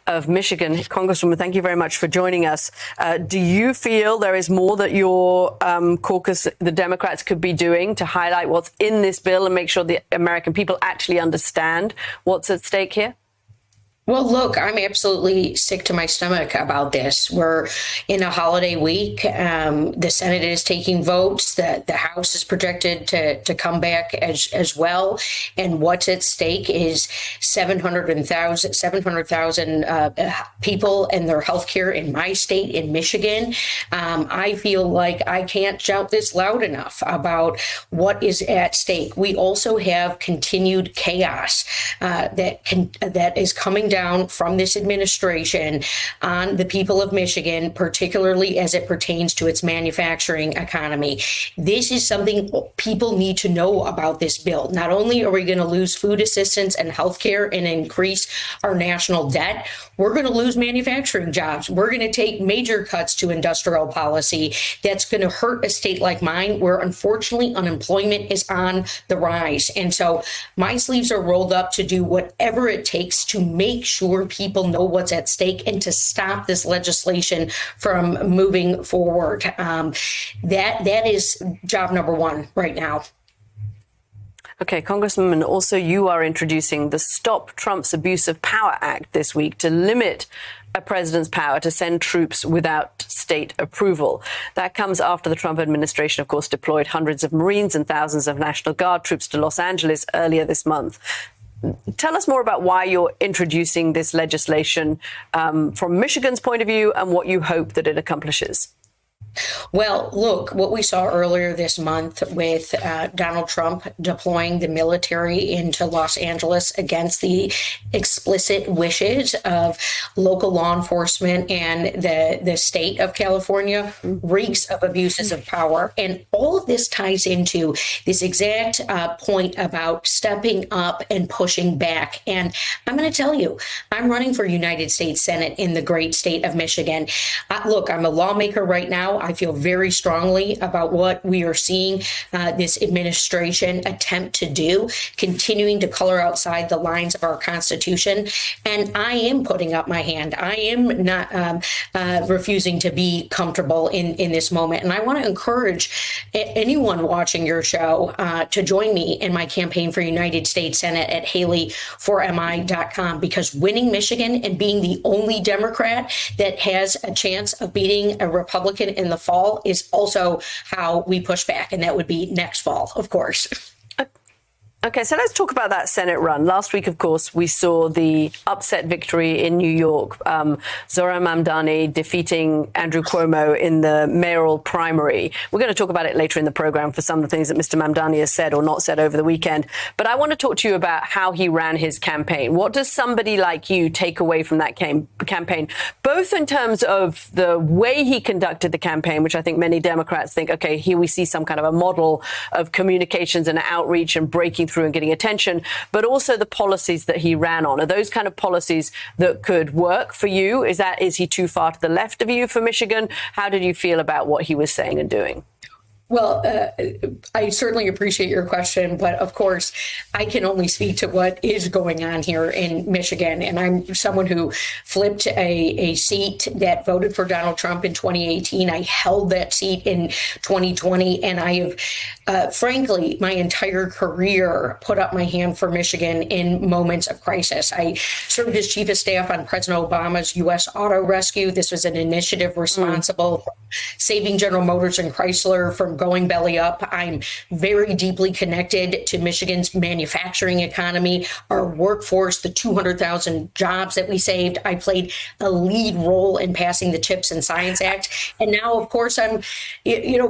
of Michigan. Congresswoman, thank you very much for joining us. Do you feel there is more that your caucus, the Democrats, could be doing to highlight what's in this bill and make sure the American people actually understand what's at stake here? Well, look, I'm absolutely sick to my stomach about this. We're in a holiday week. The Senate is taking votes. The House is projected to come back as well. And what's at stake is 700,000 people and their health care in my state, in Michigan. I feel like I can't shout this loud enough about what is at stake. We also have continued chaos that is coming down from this administration on the people of Michigan, particularly as it pertains to its manufacturing economy. This is something people need to know about this bill. Not only are we going to lose food assistance and health care and increase our national debt, we're going to lose manufacturing jobs. We're going to take major cuts to industrial policy that's going to hurt a state like mine, where unfortunately unemployment is on the rise. And so my sleeves are rolled up to do whatever it takes to make sure people know what's at stake and to stop this legislation from moving forward. That is job number one right now. Okay, Congresswoman, also you are introducing the Stop Trump's Abuse of Power Act this week to limit a president's power to send troops without state approval. That comes after the Trump administration, of course, deployed hundreds of Marines and thousands of National Guard troops to Los Angeles earlier this month. Tell us more about why you're introducing this legislation from Michigan's point of view and what you hope that it accomplishes. Well, look, what we saw earlier this month with Donald Trump deploying the military into Los Angeles against the explicit wishes of local law enforcement and the state of California reeks of abuses of power. And all of this ties into this exact point about stepping up and pushing back. And I'm going to tell you, I'm running for United States Senate in the great state of Michigan. Look, I'm a lawmaker right now. I feel very strongly about what we are seeing this administration attempt to do, continuing to color outside the lines of our Constitution. And I am putting up my hand. I am not refusing to be comfortable in this moment. And I want to encourage anyone watching your show to join me in my campaign for United States Senate at HaleyForMI.com, because winning Michigan and being the only Democrat that has a chance of beating a Republican in the fall is also how we push back. And that would be next fall, of course. Okay, so let's talk about that Senate run. Last week, of course, we saw the upset victory in New York. Zohran Mamdani defeating Andrew Cuomo in the mayoral primary. We're going to talk about it later in the program for some of the things that Mr. Mamdani has said or not said over the weekend. But I want to talk to you about how he ran his campaign. What does somebody like you take away from that campaign, both in terms of the way he conducted the campaign, which I think many Democrats think, okay, here we see some kind of a model of communications and outreach and breaking through and getting attention, but also the policies that he ran on. Are those kind of policies that could work for you? Is he too far to the left of you for Michigan? How did you feel about what he was saying and doing? Well, I certainly appreciate your question, but of course, I can only speak to what is going on here in Michigan. And I'm someone who flipped a seat that voted for Donald Trump in 2018. I held that seat in 2020, and I have, frankly, my entire career put up my hand for Michigan in moments of crisis. I served as chief of staff on President Obama's U.S. auto rescue. This was an initiative responsible for saving General Motors and Chrysler from going belly up. I'm very deeply connected to Michigan's manufacturing economy, our workforce, the 200,000 jobs that we saved. I played a lead role in passing the CHIPS and Science Act. And now, of course, I'm,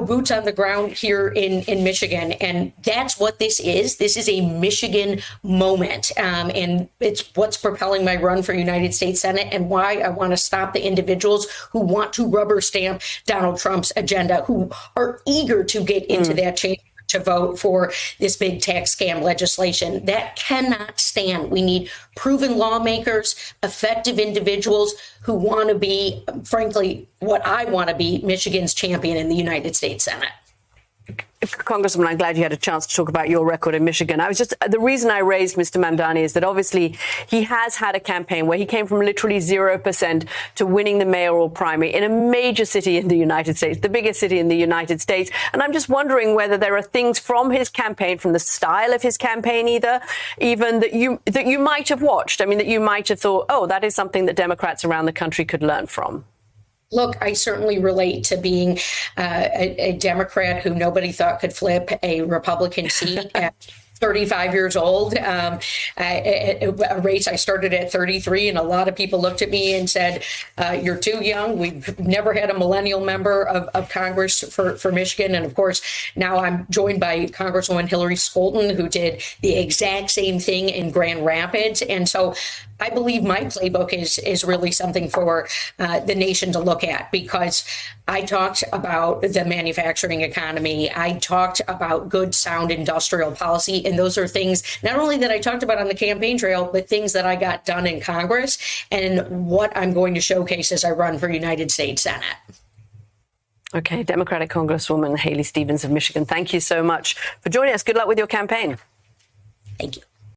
boots on the ground here in Michigan. And that's what this is. This is a Michigan moment. And it's what's propelling my run for United States Senate and why I want to stop the individuals who want to rubber stamp Donald Trump's agenda, who are eager to get into that chamber to vote for this big tax scam legislation. That cannot stand. We need proven lawmakers, effective individuals who want to be, frankly, what I want to be, Michigan's champion in the United States Senate. Congressman, I'm glad you had a chance to talk about your record in Michigan. The reason I raised Mr. Mamdani is that obviously he has had a campaign where he came from literally 0% to winning the mayoral primary in a major city in the United States, the biggest city in the United States. And I'm just wondering whether there are things from his campaign, from the style of his campaign even that you might have watched. I mean, that you might have thought, oh, that is something that Democrats around the country could learn from. Look, I certainly relate to being a Democrat who nobody thought could flip a Republican seat at 35 years old, a race I started at 33, and a lot of people looked at me and said, you're too young. We've never had a millennial member of Congress for Michigan. And of course, now I'm joined by Congresswoman Hillary Scholten, who did the exact same thing in Grand Rapids. And so I believe my playbook is really something for the nation to look at, because I talked about the manufacturing economy. I talked about good, sound industrial policy. And those are things not only that I talked about on the campaign trail, but things that I got done in Congress and what I'm going to showcase as I run for United States Senate. Okay, Democratic Congresswoman Haley Stevens of Michigan, thank you so much for joining us. Good luck with your campaign. Thank you.